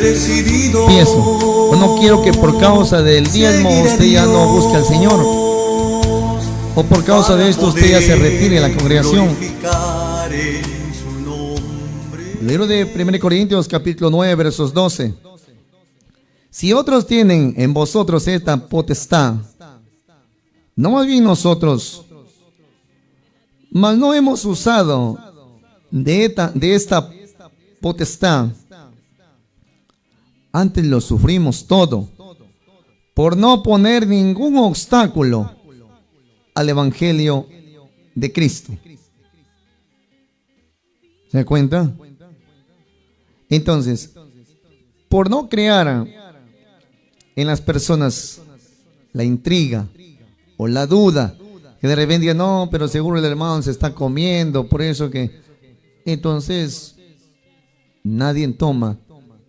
Empiezo. O no quiero que por causa del diezmo usted ya no busque al Señor, o por causa de esto usted ya se retire de la congregación. El libro de 1 Corintios capítulo 9 versos 12. Si otros tienen en vosotros esta potestad, no más bien nosotros, mas no hemos usado de esta potestad, antes lo sufrimos todo, por no poner ningún obstáculo al evangelio de Cristo. ¿Se da cuenta? Entonces, por no crear en las personas la intriga o la duda, que de repente digan, no, pero seguro el hermano se está comiendo, por eso que... Entonces, nadie toma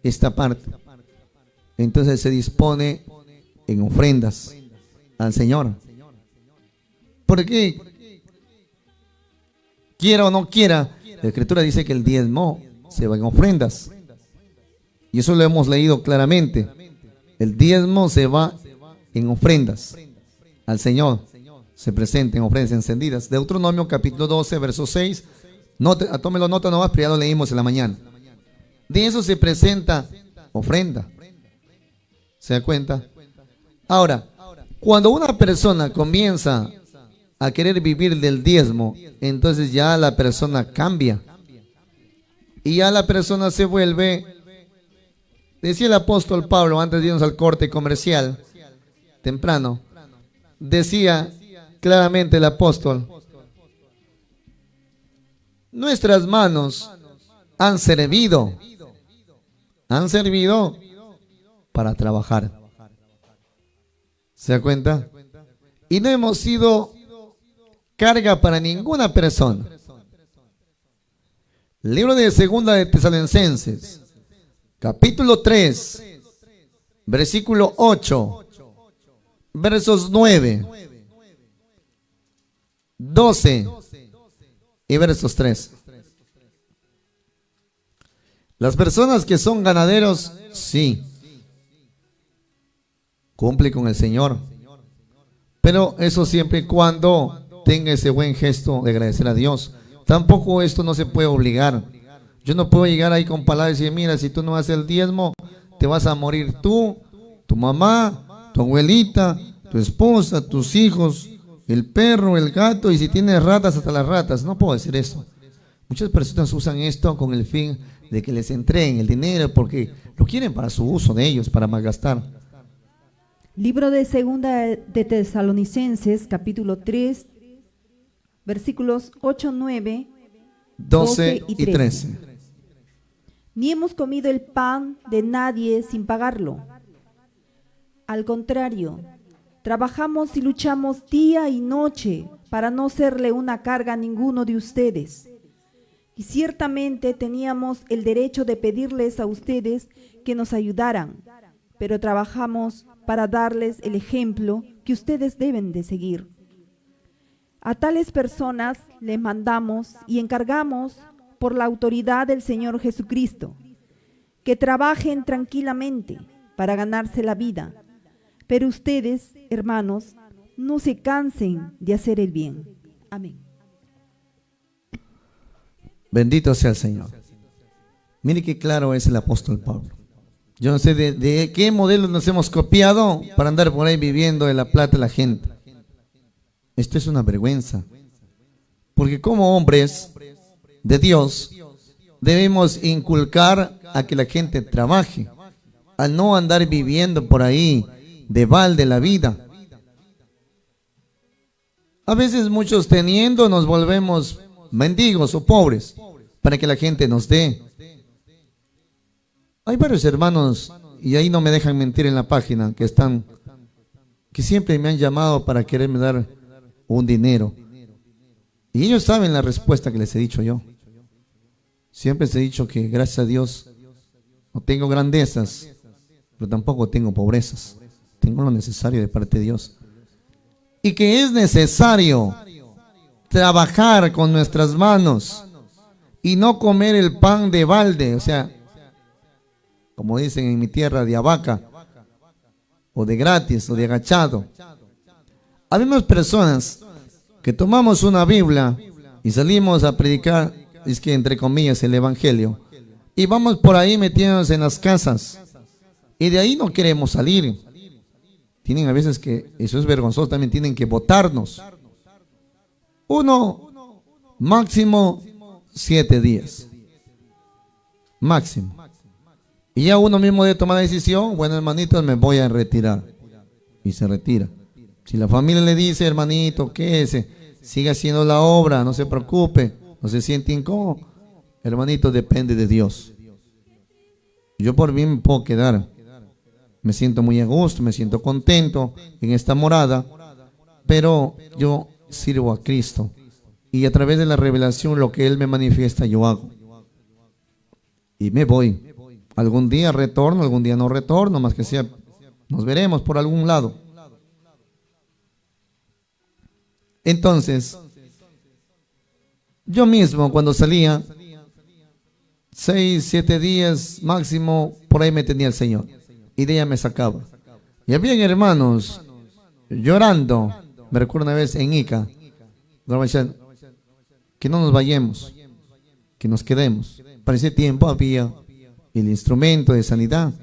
esta parte. Entonces se dispone en ofrendas al Señor. Porque, quiera o no quiera, la Escritura dice que el diezmo se va en ofrendas. Y eso lo hemos leído claramente. El diezmo se va en ofrendas al Señor. Se presenta en ofrendas encendidas. Deuteronomio capítulo 12, verso 6. Tómelo nota nomás, pero ya lo leímos en la mañana. De eso se presenta ofrenda. ¿Se da cuenta? Ahora, cuando una persona comienza a querer vivir del diezmo, entonces ya la persona cambia. Y ya la persona se vuelve, decía el apóstol Pablo antes de irnos al corte comercial, temprano, decía claramente el apóstol, nuestras manos han servido para trabajar. ¿Se da cuenta? Y no hemos sido carga para ninguna persona. El libro de Segunda de Tesalonicenses, capítulo 3, versículo 8, versos 9, 12 y versos 3. Las personas que son ganaderos, sí, cumple con el Señor, pero eso siempre y cuando tenga ese buen gesto de agradecer a Dios. Tampoco esto no se puede obligar. Yo no puedo llegar ahí con palabras y decir, mira, si tú no haces el diezmo, te vas a morir tú, tu mamá, tu abuelita, tu esposa, tus hijos, el perro, el gato, y si tienes ratas, hasta las ratas. No puedo decir eso. Muchas personas usan esto con el fin de que les entreguen el dinero porque lo quieren para su uso de ellos, para malgastar. Libro de Segunda de Tesalonicenses, capítulo 3, versículos 8, 9, 12 y 13. Ni hemos comido el pan de nadie sin pagarlo. Al contrario, trabajamos y luchamos día y noche para no serle una carga a ninguno de ustedes. Y ciertamente teníamos el derecho de pedirles a ustedes que nos ayudaran, pero trabajamos para darles el ejemplo que ustedes deben de seguir. A tales personas les mandamos y encargamos por la autoridad del Señor Jesucristo que trabajen tranquilamente para ganarse la vida. Pero ustedes, hermanos, no se cansen de hacer el bien. Amén. Bendito sea el Señor. Mire qué claro es el apóstol Pablo. Yo no sé de qué modelos nos hemos copiado para andar por ahí viviendo de la plata de la gente. Esto es una vergüenza. Porque como hombres de Dios debemos inculcar a que la gente trabaje, a no andar viviendo por ahí de balde la vida. A veces muchos teniendo nos volvemos mendigos o pobres para que la gente nos dé. Hay varios hermanos, y ahí no me dejan mentir en la página, que siempre me han llamado para quererme dar un dinero. Y ellos saben la respuesta que les he dicho yo. Siempre les he dicho que gracias a Dios no tengo grandezas, pero tampoco tengo pobrezas. Tengo lo necesario de parte de Dios. Y que es necesario trabajar con nuestras manos y no comer el pan de balde. O sea, como dicen en mi tierra, de abaca, o de gratis, o de agachado. Habemos personas que tomamos una Biblia y salimos a predicar, es que entre comillas, el Evangelio, y vamos por ahí metiéndonos en las casas, y de ahí no queremos salir. Tienen a veces que, eso es vergonzoso, también tienen que botarnos. Uno, máximo 7 días. Máximo. Y ya uno mismo debe tomar la decisión, bueno, hermanitos, me voy a retirar. Y se retira. Si la familia le dice, hermanito, quédese, siga haciendo la obra, no se preocupe, no se siente incómodo, hermanito, depende de Dios. Yo por mí me puedo quedar. Me siento muy a gusto, me siento contento en esta morada, pero yo sirvo a Cristo. Y a través de la revelación, lo que Él me manifiesta, yo hago. Y me voy. Algún día retorno, algún día no retorno, más que sea, nos veremos por algún lado. Entonces, yo mismo cuando salía, 6, 7 días máximo, por ahí me tenía el Señor. Y de ella me sacaba. Y habían hermanos llorando. Me recuerdo una vez en Ica, que no nos vayamos, que nos quedemos. Para ese tiempo había el instrumento de sanidad.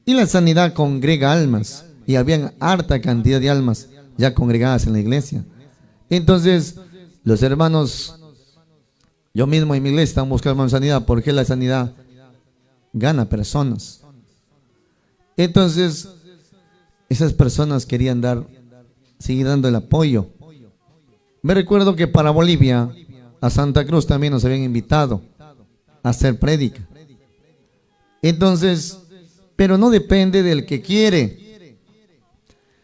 Y la sanidad congrega almas. Y habían harta cantidad de almas ya congregadas en la iglesia. Entonces, los hermanos, yo mismo en mi iglesia estamos buscando sanidad, porque la sanidad gana personas. Entonces, esas personas querían seguir dando el apoyo. Me recuerdo que para Bolivia, a Santa Cruz también nos habían invitado a hacer prédica. Entonces, pero no depende del que quiere,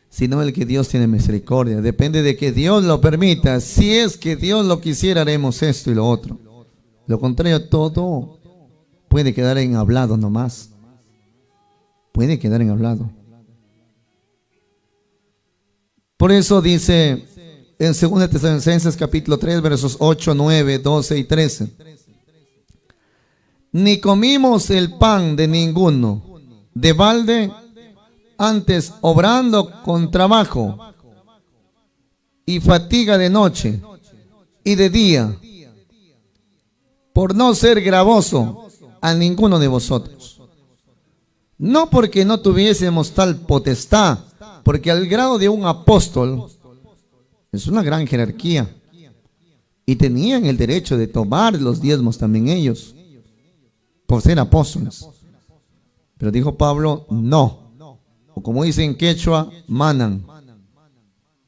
sino el que Dios tiene misericordia. Depende de que Dios lo permita. Si es que Dios lo quisiera, haremos esto y lo otro. Lo contrario, todo puede quedar en hablado nomás. Puede quedar en hablado. Por eso dice en 2 Tesalonicenses capítulo 3, versos 8, 9, 12 y 13. Ni comimos el pan de ninguno de balde, antes obrando con trabajo y fatiga de noche y de día, por no ser gravoso a ninguno de vosotros. No porque no tuviésemos tal potestad, porque al grado de un apóstol es una gran jerarquía, y tenían el derecho de tomar los diezmos también ellos, por ser apóstoles. Pero dijo Pablo, no. O como dice en quechua, manan.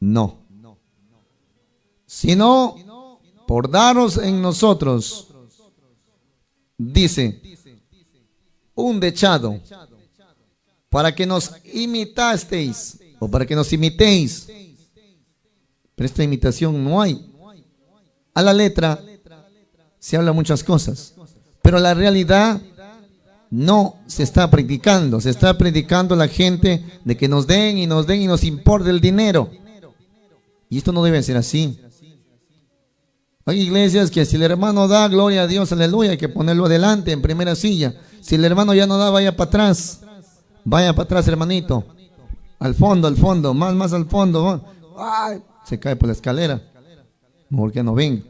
No. Sino por daros en nosotros, dice, un dechado, para que nos imitasteis, o para que nos imitéis. Pero esta imitación no hay. A la letra se habla muchas cosas, pero la realidad no se está practicando. Se está predicando a la gente de que nos den y nos den y nos importa el dinero. Y esto no debe ser así. Hay iglesias que si el hermano da, gloria a Dios, aleluya, hay que ponerlo adelante en primera silla. Si el hermano ya no da, vaya para atrás. Vaya para atrás, hermanito. Al fondo, más al fondo. ¡Ay! Se cae por la escalera. Mejor que no venga.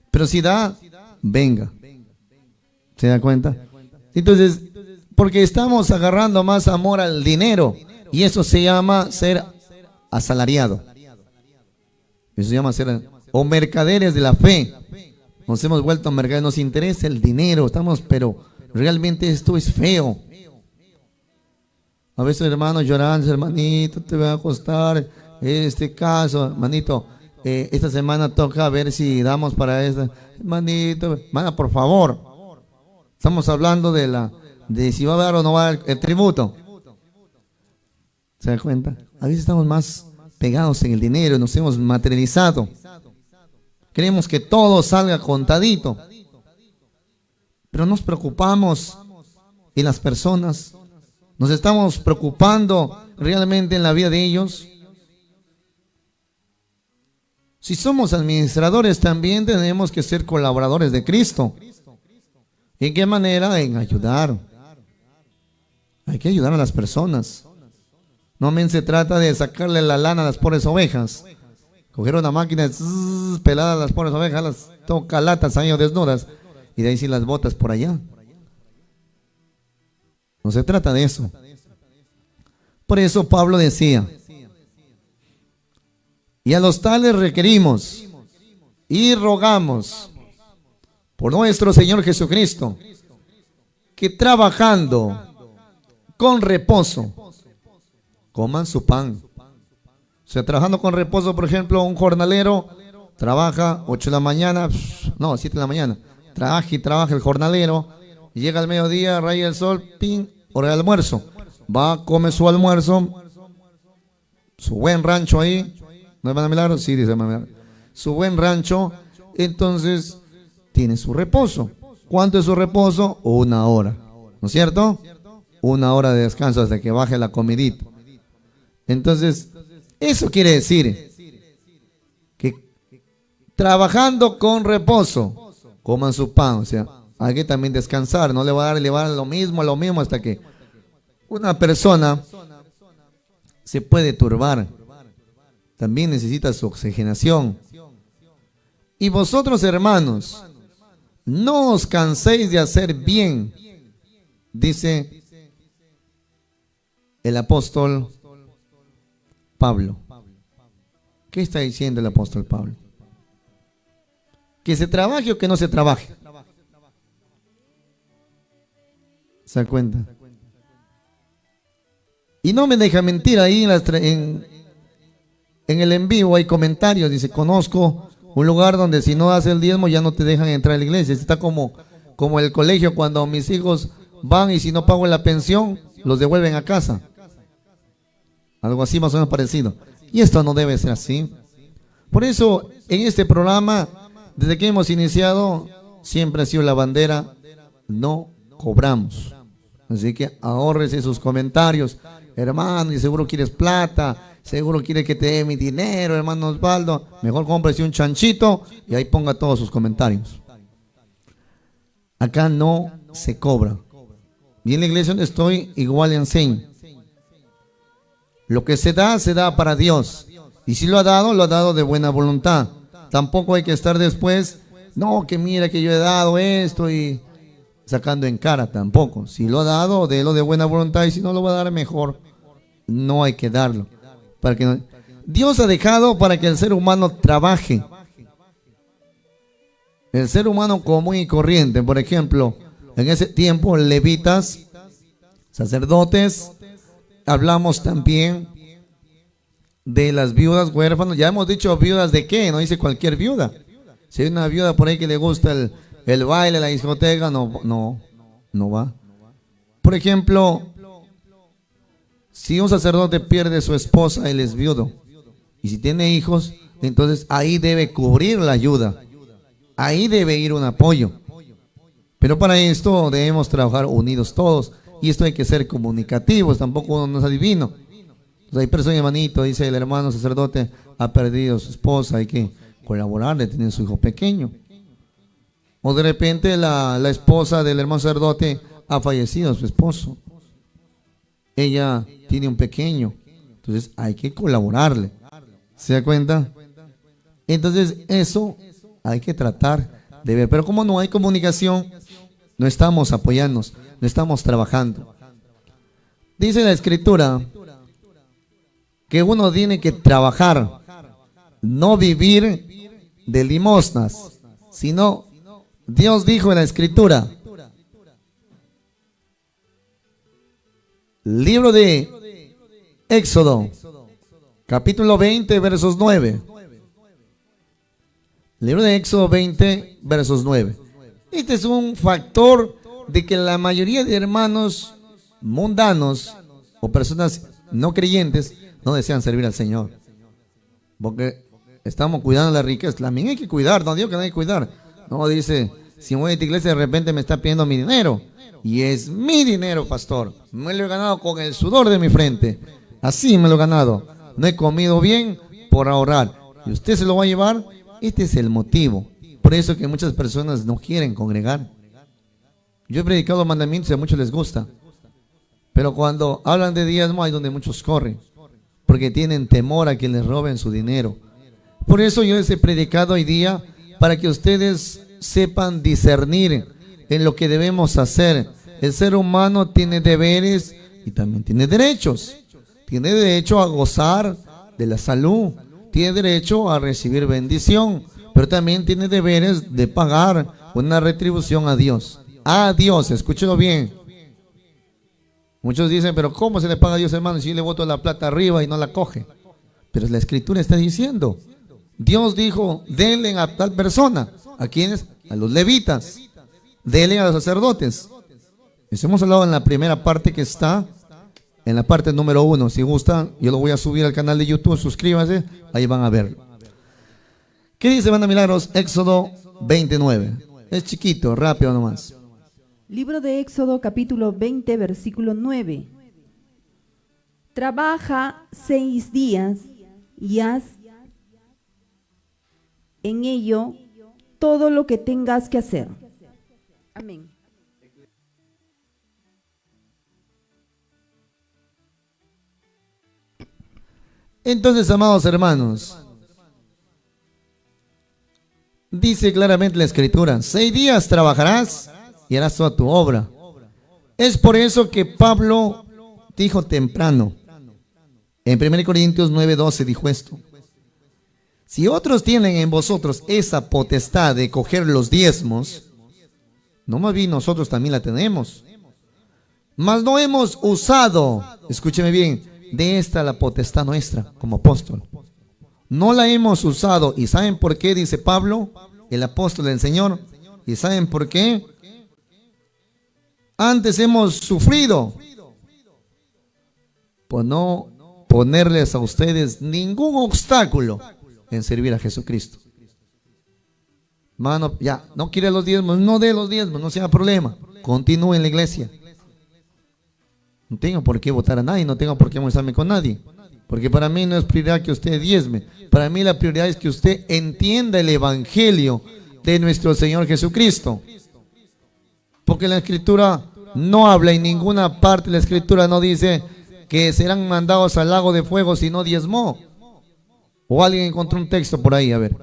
Pero si da, venga. ¿Se da cuenta? Entonces, porque estamos agarrando más amor al dinero, y eso se llama ser asalariado. Eso se llama ser, o mercaderes de la fe. Nos hemos vuelto mercaderes, nos interesa el dinero, pero realmente esto es feo. A veces hermanos llorando, hermanito, te va a costar este caso, hermanito, esta semana toca ver si damos para esta, hermanito, hermana, por favor. Estamos hablando de si va a dar o no va a dar el tributo. ¿Se da cuenta? A veces estamos más pegados en el dinero, nos hemos materializado. Queremos que todo salga contadito. Pero nos preocupamos en las personas. Nos estamos preocupando realmente en la vida de ellos. Si somos administradores, también tenemos que ser colaboradores de Cristo. ¿En qué manera? En ayudar. Hay que ayudar a las personas. No men se trata de sacarle la lana a las pobres ovejas. Coger una máquina, pelar a las pobres ovejas, las tocalatas ahí o desnudas, y de ahí sí las botas por allá. No se trata de eso. Por eso Pablo decía: y a los tales requerimos y rogamos por nuestro Señor Jesucristo, que trabajando con reposo coman su pan. O sea, trabajando con reposo, por ejemplo, un jornalero trabaja 8 de la mañana, 7 de la mañana, trabaja el jornalero, y llega al mediodía, raya el sol, pin, hora de almuerzo, va, come su almuerzo, su buen rancho ahí, ¿no es Milagro? Sí, dice Milagro. Su buen rancho, entonces tiene su reposo. ¿Cuánto es su reposo? 1 hora, ¿no es cierto? 1 hora de descanso hasta que baje la comidita. Entonces, eso quiere decir que trabajando con reposo, coman su pan. O sea, hay que también descansar. No le va a dar lo mismo hasta que una persona se puede turbar. También necesita su oxigenación. Y vosotros, hermanos, no os canséis de hacer bien, dice el apóstol Pablo. ¿Qué está diciendo el apóstol Pablo? ¿Que se trabaje o que no se trabaje? ¿Se da cuenta? Y no me deja mentir, ahí en el en vivo hay comentarios, dice: conozco un lugar donde si no haces el diezmo ya no te dejan entrar a la iglesia. Está como el colegio, cuando mis hijos van y si no pago la pensión, los devuelven a casa. Algo así más o menos parecido. Y esto no debe ser así. Por eso, en este programa, desde que hemos iniciado, siempre ha sido la bandera: no cobramos. Así que ahórrese sus comentarios. Hermano, y seguro quieres plata, seguro quiere que te dé mi dinero, hermano Osvaldo. Mejor cómprese un chanchito y ahí ponga todos sus comentarios. Acá no se cobra. Y en la iglesia donde estoy, igual le enseño. Lo que se da para Dios. Y si lo ha dado de buena voluntad. Tampoco hay que estar después, no, que mira que yo he dado esto y sacando en cara. Tampoco. Si lo ha dado, délo de buena voluntad, y si no lo va a dar, mejor no hay que darlo. Para que no... Dios ha dejado para que el ser humano trabaje. El ser humano común y corriente, por ejemplo, en ese tiempo, levitas, sacerdotes. Hablamos también de las viudas huérfanas. Ya hemos dicho viudas de qué, no dice cualquier viuda. Si hay una viuda por ahí que le gusta el baile, la discoteca, no va. Por ejemplo, si un sacerdote pierde su esposa, él es viudo. Y si tiene hijos, entonces ahí debe cubrir la ayuda. Ahí debe ir un apoyo. Pero para esto debemos trabajar unidos todos. Y esto hay que ser comunicativos, tampoco uno no es adivino. Entonces hay personas, hermanito, dice el hermano sacerdote, ha perdido a su esposa, hay que colaborarle, tiene su hijo pequeño. O de repente la esposa del hermano sacerdote ha fallecido, su esposo. Ella tiene un pequeño, entonces hay que colaborarle. ¿Se da cuenta? Entonces eso hay que tratar de ver. Pero como no hay comunicación, no estamos apoyándonos, no estamos trabajando. Dice la Escritura que uno tiene que trabajar, no vivir de limosnas, sino Dios dijo en la Escritura, libro de Éxodo, capítulo 20, versos 9. Libro de Éxodo 20, versos 9. Este es un factor de que la mayoría de hermanos mundanos o personas no creyentes no desean servir al Señor. Porque estamos cuidando la riqueza. También hay que cuidar, no digo que no hay que cuidar. No, dice, si voy a esta iglesia de repente me está pidiendo mi dinero. Y es mi dinero, pastor. Me lo he ganado con el sudor de mi frente. Así me lo he ganado. No he comido bien por ahorrar. Y usted se lo va a llevar. Este es el motivo. Por eso que muchas personas no quieren congregar. Yo he predicado mandamientos y a muchos les gusta. Pero cuando hablan de diezmo, hay donde muchos corren, porque tienen temor a que les roben su dinero. Por eso yo les he predicado hoy día, para que ustedes sepan discernir en lo que debemos hacer. El ser humano tiene deberes y también tiene derechos. Tiene derecho a gozar de la salud, tiene derecho a recibir bendición, pero también tiene deberes de pagar una retribución a Dios. A Dios, escúchelo bien. Muchos dicen, pero ¿cómo se le paga a Dios, hermano, si yo le boto la plata arriba y no la coge? Pero la Escritura está diciendo, Dios dijo, denle a tal persona. ¿A quiénes? A los levitas. Denle a los sacerdotes. Eso hemos hablado en la primera parte que está en la parte número 1. Si gustan, yo lo voy a subir al canal de YouTube, suscríbanse, ahí van a ver. ¿Qué dice, hermana Milagros? Éxodo 29. Es chiquito, rápido nomás. Libro de Éxodo, capítulo 20, versículo 9. Trabaja 6 días y haz en ello todo lo que tengas que hacer. Amén. Entonces, amados hermanos, dice claramente la Escritura, 6 días trabajarás y harás toda tu obra. Es por eso que Pablo dijo temprano, en 1 Corintios 9:12 dijo esto: si otros tienen en vosotros esa potestad de coger los diezmos, no más bien nosotros también la tenemos. Mas no hemos usado, escúcheme bien, de esta la potestad nuestra como apóstol. No la hemos usado. ¿Y saben por qué? Dice Pablo, el apóstol del Señor. ¿Y saben por qué? Antes hemos sufrido por no ponerles a ustedes ningún obstáculo en servir a Jesucristo. Mano, ya, no quiere los diezmos, no dé los diezmos, no sea problema. Continúe en la iglesia. No tengo por qué votar a nadie, no tengo por qué molestarme con nadie. Porque para mí no es prioridad que usted diezme. Para mí la prioridad es que usted entienda el evangelio de nuestro Señor Jesucristo. Porque la Escritura no habla en ninguna parte, la Escritura no dice que serán mandados al lago de fuego si no diezmó. O alguien encontró un texto por ahí, a ver.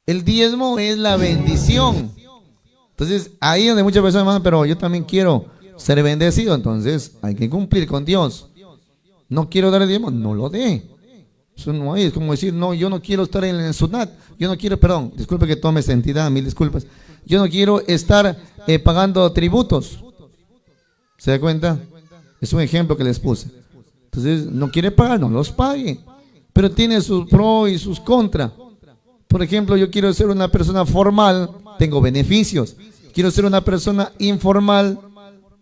El diezmo es la bendición. Entonces, ahí donde muchas personas dicen, pero yo también quiero ser bendecido, entonces hay que cumplir con Dios. No quiero dar el diezmo, no lo dé. Eso no hay, es como decir, no, yo no quiero estar en el SUNAT, yo no quiero, perdón, disculpe que tome esta entidad, mil disculpas. Yo no quiero estar pagando tributos. ¿Se da cuenta? Es un ejemplo que les puse. Entonces, no quiere pagar, no los pague. Pero tiene sus pros y sus contras. Por ejemplo, yo quiero ser una persona formal, tengo beneficios. Quiero ser una persona informal,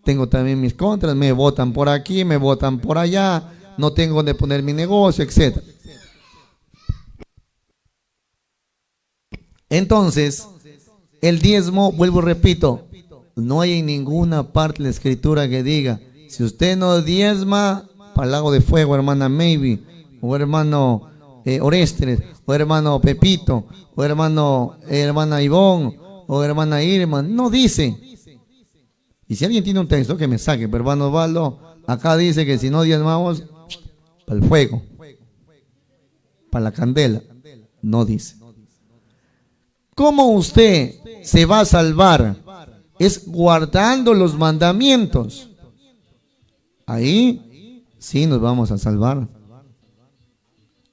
tengo también mis contras. Me votan por aquí, me votan por allá, no tengo donde poner mi negocio, etc. Entonces, el diezmo, vuelvo y repito, no hay en ninguna parte de la Escritura que diga, si usted no diezma, para el lago de fuego, hermana Maybe, o hermano Orestes, o hermano Pepito, o hermana Ivonne, o hermana Irma, no dice. Y si alguien tiene un texto que me saque, pero hermano Osvaldo, acá dice que si no diezmamos, para el fuego, para la candela, no dice. ¿Cómo usted se va a salvar? Es guardando los mandamientos. Ahí sí nos vamos a salvar.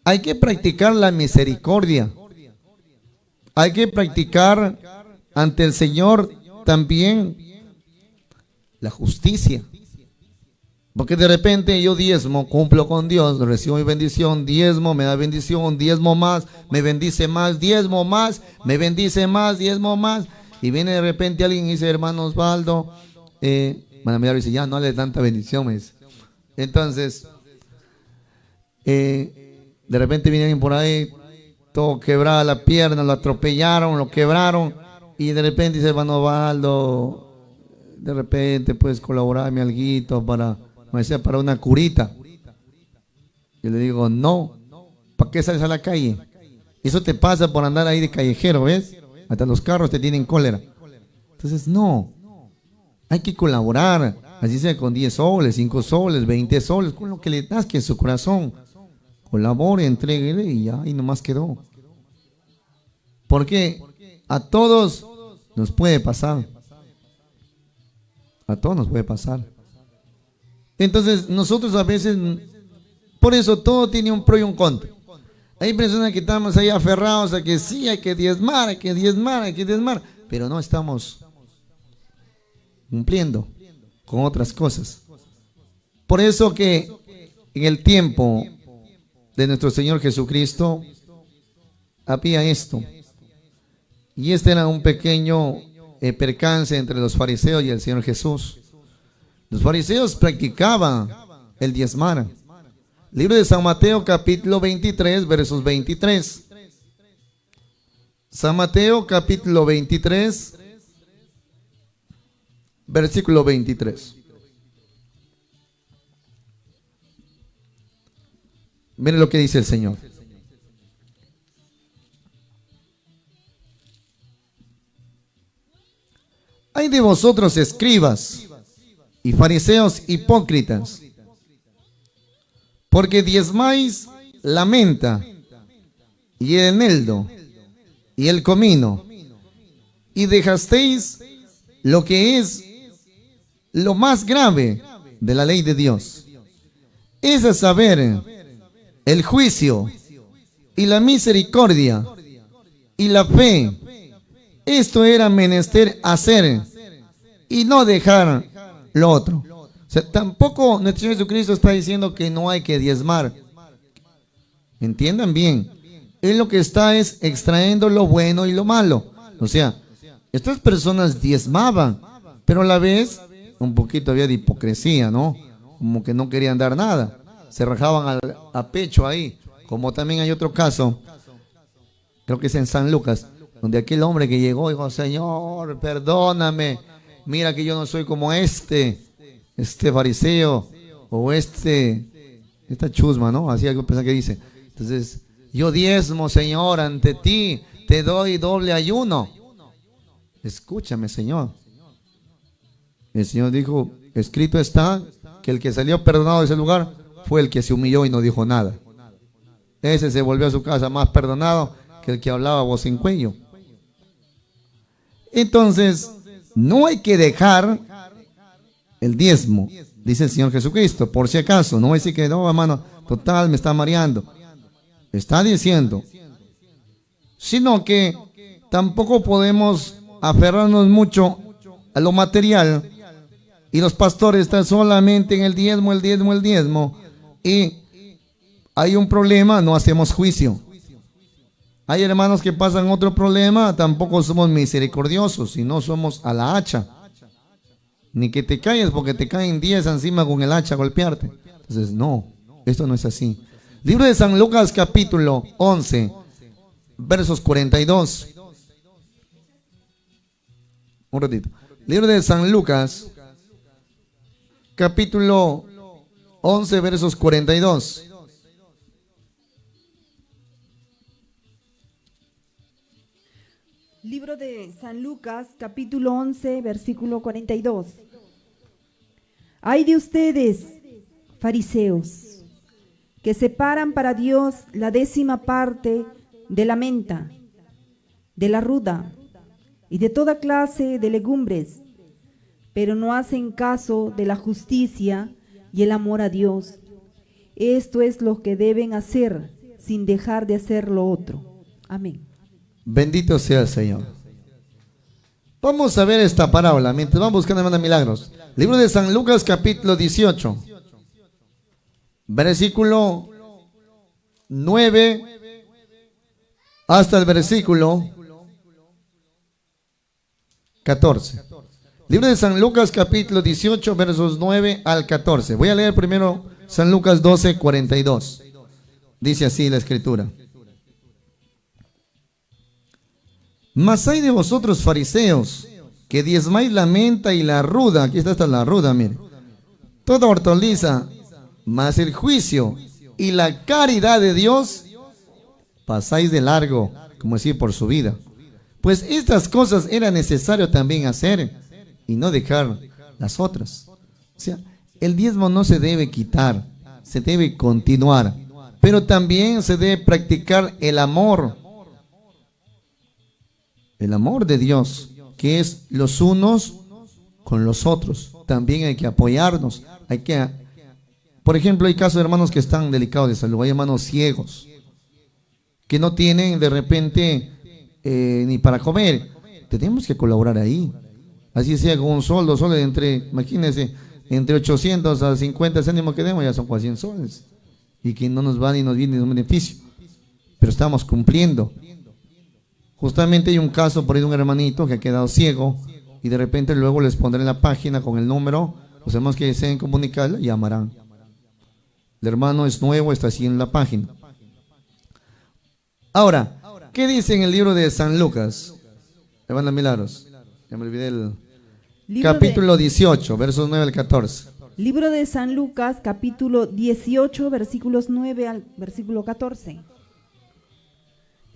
Hay que practicar la misericordia. Hay que practicar ante el Señor también la justicia. Porque de repente yo diezmo, cumplo con Dios, recibo mi bendición, diezmo, me da bendición, diezmo más, me bendice más, diezmo más, me bendice más, diezmo más. Y viene de repente alguien y dice, hermano Osvaldo, hermana dice, ya no le tanta bendición, me dice. Entonces, de repente viene alguien por ahí, todo quebrada la pierna, lo atropellaron, lo quebraron, y de repente dice, hermano Osvaldo, de repente puedes colaborarme alguito para, me decía, para una curita. Yo le digo, no, ¿para qué sales a la calle? Eso te pasa por andar ahí de callejero, ¿ves? Hasta los carros te tienen cólera. Entonces, no, hay que colaborar. Así sea con 10 soles, 5 soles, 20 soles, con lo que le nazca en su corazón. Colabore, entréguele y ya, y nomás quedó. Porque a todos nos puede pasar. A todos nos puede pasar. Entonces, nosotros a veces, por eso todo tiene un pro y un contra. Hay personas que estamos ahí aferrados a que sí, hay que diezmar, hay que diezmar, hay que diezmar, pero no estamos cumpliendo con otras cosas. Por eso que en el tiempo de nuestro Señor Jesucristo había esto. Y este era un pequeño percance entre los fariseos y el Señor Jesús. Los fariseos practicaban el diezmar. Libro de San Mateo, capítulo 23, versos 23. San Mateo, capítulo 23, versículo 23. Miren lo que dice el Señor. Ay de vosotros, escribas y fariseos hipócritas, porque diezmáis la menta y el eneldo y el comino, y dejasteis lo que es lo más grave de la ley de Dios, es a saber, el juicio y la misericordia y la fe. Esto era menester hacer y no dejar lo otro. O sea, tampoco nuestro Señor Jesucristo está diciendo que no hay que diezmar. Entiendan bien. Él lo que está es extrayendo lo bueno y lo malo. O sea, estas personas diezmaban, pero a la vez un poquito había de hipocresía, ¿no? Como que no querían dar nada. Se rajaban a pecho ahí. Como también hay otro caso, creo que es en San Lucas, donde aquel hombre que llegó dijo: Señor, perdóname, mira que yo no soy como este fariseo o esta chusma, ¿no? Así algo pensaba que dice. Entonces, yo diezmo, Señor, ante ti, te doy doble ayuno. Escúchame, Señor. El Señor dijo: escrito está que el que salió perdonado de ese lugar fue el que se humilló y no dijo nada. Ese se volvió a su casa más perdonado que el que hablaba voz en cuello. Entonces, no hay que dejar el diezmo, dice el Señor Jesucristo, por si acaso. No voy a decir que no, hermano, total, me está mareando. Está diciendo, sino que tampoco podemos aferrarnos mucho a lo material y los pastores están solamente en el diezmo, el diezmo, el diezmo, y hay un problema, no hacemos juicio. Hay hermanos que pasan otro problema, tampoco somos misericordiosos, y no somos a la hacha. Ni que te calles porque te caen 10 encima con el hacha a golpearte. Entonces, no, esto no es así. Libro de San Lucas, capítulo 11, versos 42. Un ratito. Libro de San Lucas, capítulo 11, versos 42. Libro de San Lucas, capítulo 11, versículo 42. Ay de ustedes, fariseos, que separan para Dios la 10ª parte de la menta, de la ruda y de toda clase de legumbres, pero no hacen caso de la justicia y el amor a Dios. Esto es lo que deben hacer sin dejar de hacer lo otro. Amén. Bendito sea el Señor. Vamos a ver esta parábola mientras vamos buscando, hermanos, milagros. Libro de San Lucas, capítulo 18, versículo 9 hasta el versículo 14. Libro de San Lucas, capítulo 18, versos 9 al 14. Voy a leer primero San Lucas 12, 42. Dice así la escritura: Mas hay de vosotros, fariseos, que diezmáis la menta y la ruda. Aquí está la ruda, mire. Toda hortaliza, mas el juicio y la caridad de Dios pasáis de largo, como decir, por su vida. Pues estas cosas era necesario también hacer y no dejar las otras. O sea, el diezmo no se debe quitar, se debe continuar, pero también se debe practicar el amor de Dios, que es los unos con los otros. También hay que apoyarnos, por ejemplo, hay casos de hermanos que están delicados de salud, hay hermanos ciegos, que no tienen de repente ni para comer. Tenemos que colaborar ahí, así sea con un sueldo de imagínense, entre 800 a 50 céntimos que demos, ya son 400 soles, y que no nos va ni nos viene un beneficio, pero estamos cumpliendo. Justamente hay un caso por ahí de un hermanito que ha quedado ciego, y de repente luego les pondré en la página con el número, los hermanos que deseen comunicarle llamarán. El hermano es nuevo, está así en la página. Ahora, ¿qué dice en el libro de San Lucas? Hermana Milagros, ya me olvidé el capítulo 18, versos 9 al 14. Libro de San Lucas, capítulo 18, versículos 9 al versículo 14.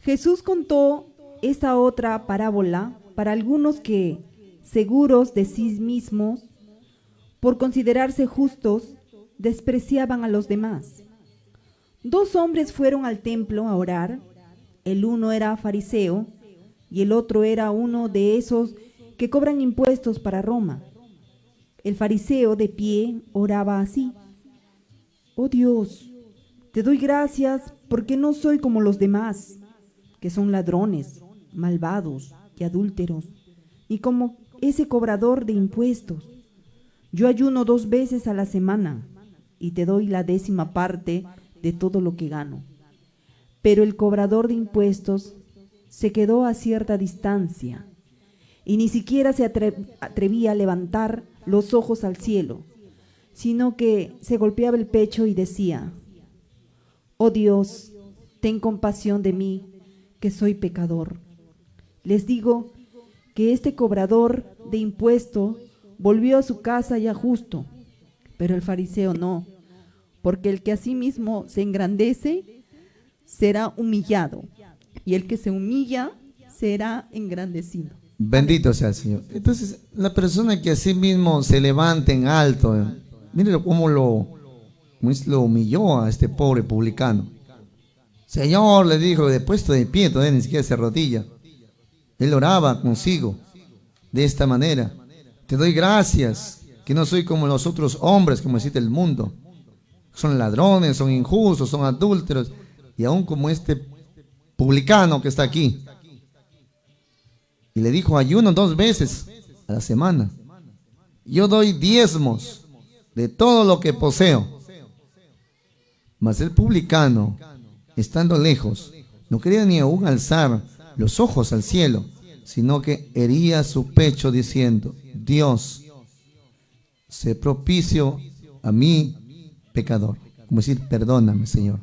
Jesús contó esta otra parábola para algunos que, seguros de sí mismos, por considerarse justos, despreciaban a los demás. 2 hombres fueron al templo a orar. El uno era fariseo y el otro era uno de esos que cobran impuestos para Roma. El fariseo de pie oraba así: Oh Dios, te doy gracias porque no soy como los demás, que son ladrones, malvados y adúlteros, ni como ese cobrador de impuestos. Yo ayuno 2 veces a la semana y te doy la 10ª parte de todo lo que gano. Pero el cobrador de impuestos se quedó a cierta distancia y ni siquiera se atrevía a levantar los ojos al cielo, sino que se golpeaba el pecho y decía: Oh Dios, ten compasión de mí, que soy pecador. Les digo que este cobrador de impuestos volvió a su casa ya justo, pero el fariseo no, porque el que a sí mismo se engrandece será humillado, y el que se humilla será engrandecido. Bendito sea el Señor. Entonces, la persona que a sí mismo se levanta en alto, mire cómo lo humilló a este pobre publicano. Señor, le dijo, de puesto de pie, todavía ni siquiera se arrodilla. Él oraba consigo de esta manera: te doy gracias que no soy como los otros hombres, como existe el mundo. Son ladrones, son injustos, son adúlteros, y aún como este publicano que está aquí. Y le dijo: ayuno 2 veces a la semana. Yo doy diezmos de todo lo que poseo. Mas el publicano, estando lejos, no quería ni aún alzar los ojos al cielo, sino que hería su pecho diciendo: Dios, sé propicio a mí, pecador. Como decir, perdóname, Señor.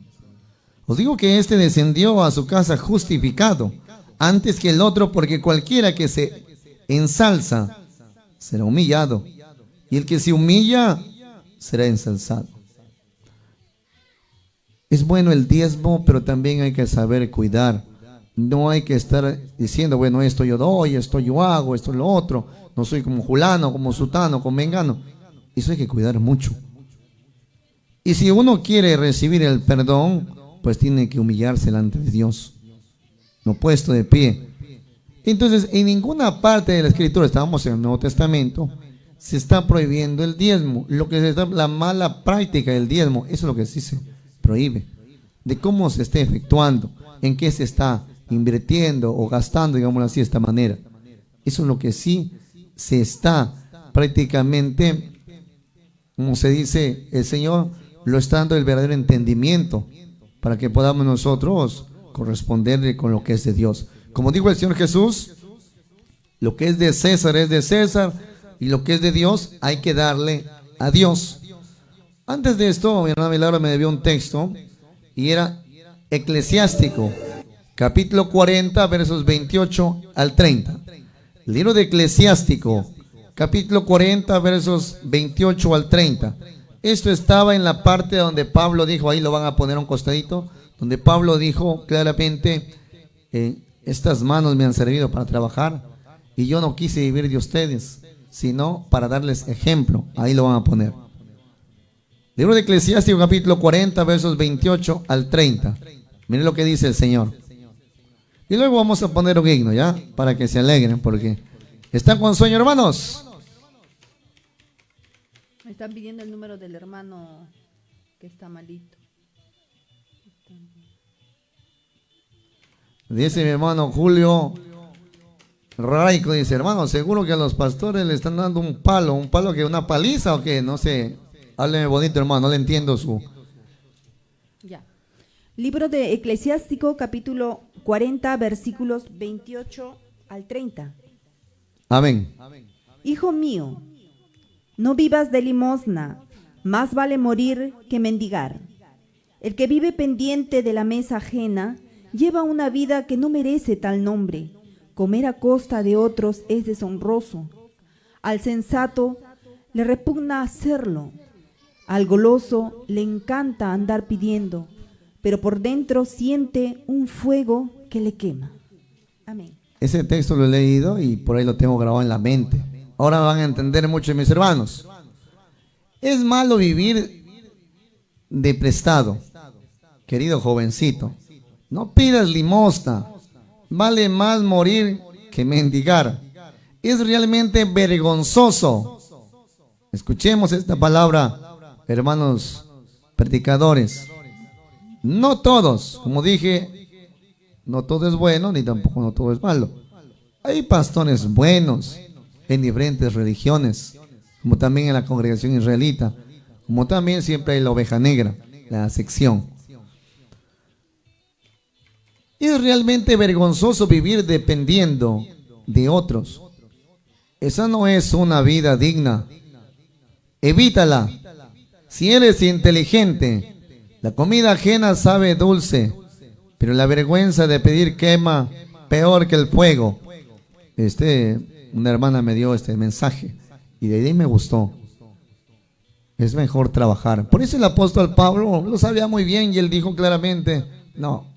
Os digo que este descendió a su casa justificado antes que el otro, porque cualquiera que se ensalza será humillado, y el que se humilla será ensalzado. Es bueno el diezmo, pero también hay que saber cuidar. No hay que estar diciendo: bueno, esto yo doy, esto yo hago, esto lo otro. No soy como fulano, como sutano, como mengano. Eso hay que cuidar mucho. Y si uno quiere recibir el perdón, pues tiene que humillarse delante de Dios, no puesto de pie. Entonces, en ninguna parte de la Escritura, estábamos en el Nuevo Testamento, se está prohibiendo el diezmo. Lo que se está, la mala práctica del diezmo, eso es lo que sí se prohíbe. De cómo se esté efectuando, en qué se está invirtiendo o gastando, digámoslo así, de esta manera. Eso es lo que sí se está prácticamente, como se dice, el Señor lo está dando el verdadero entendimiento para que podamos nosotros corresponderle con lo que es de Dios. Como dijo el Señor Jesús, lo que es de César, y lo que es de Dios hay que darle a Dios. Antes de esto, mi hermana Milagro me debió un texto, y era Eclesiástico, capítulo 40, versos 28 al 30. El libro de Eclesiástico, capítulo 40, versos 28 al 30. Esto estaba en la parte donde Pablo dijo, ahí lo van a poner a un costadito, donde Pablo dijo claramente: estas manos me han servido para trabajar, y yo no quise vivir de ustedes, sino para darles ejemplo. Ahí lo van a poner. Libro de Eclesiástico, capítulo 40, versos 28 al 30. Miren lo que dice el Señor. Y luego vamos a poner un himno, ¿ya? Para que se alegren, porque están con sueño, hermanos. Me están pidiendo el número del hermano que está malito. Dice mi hermano Julio Raico, dice, hermano, seguro que a los pastores le están dando un palo que una paliza o qué, no sé. Hábleme bonito, hermano, no le entiendo su... Ya. Libro de Eclesiástico, capítulo 40, versículos 28 al 30. Amén. Hijo mío, no vivas de limosna, más vale morir que mendigar. El que vive pendiente de la mesa ajena lleva una vida que no merece tal nombre. Comer a costa de otros es deshonroso. Al sensato le repugna hacerlo. Al goloso le encanta andar pidiendo, pero por dentro siente un fuego que le quema. Amén. Ese texto lo he leído y por ahí lo tengo grabado en la mente. Ahora van a entender mucho mis hermanos. Es malo vivir de prestado, querido jovencito. No pidas limosna. Vale más morir que mendigar. Es realmente vergonzoso. Escuchemos esta palabra, hermanos predicadores. No todos, como dije, no todo es bueno, ni tampoco no todo es malo. Hay pastores buenos en diferentes religiones, como también en la congregación israelita, como también siempre hay la oveja negra, la sección. Es realmente vergonzoso vivir dependiendo de otros. Esa no es una vida digna. Evítala. Si eres inteligente, la comida ajena sabe dulce, pero la vergüenza de pedir quema peor que el fuego. Una hermana me dio este mensaje y de ahí me gustó. Es mejor trabajar. Por eso el apóstol Pablo lo sabía muy bien y él dijo claramente, no,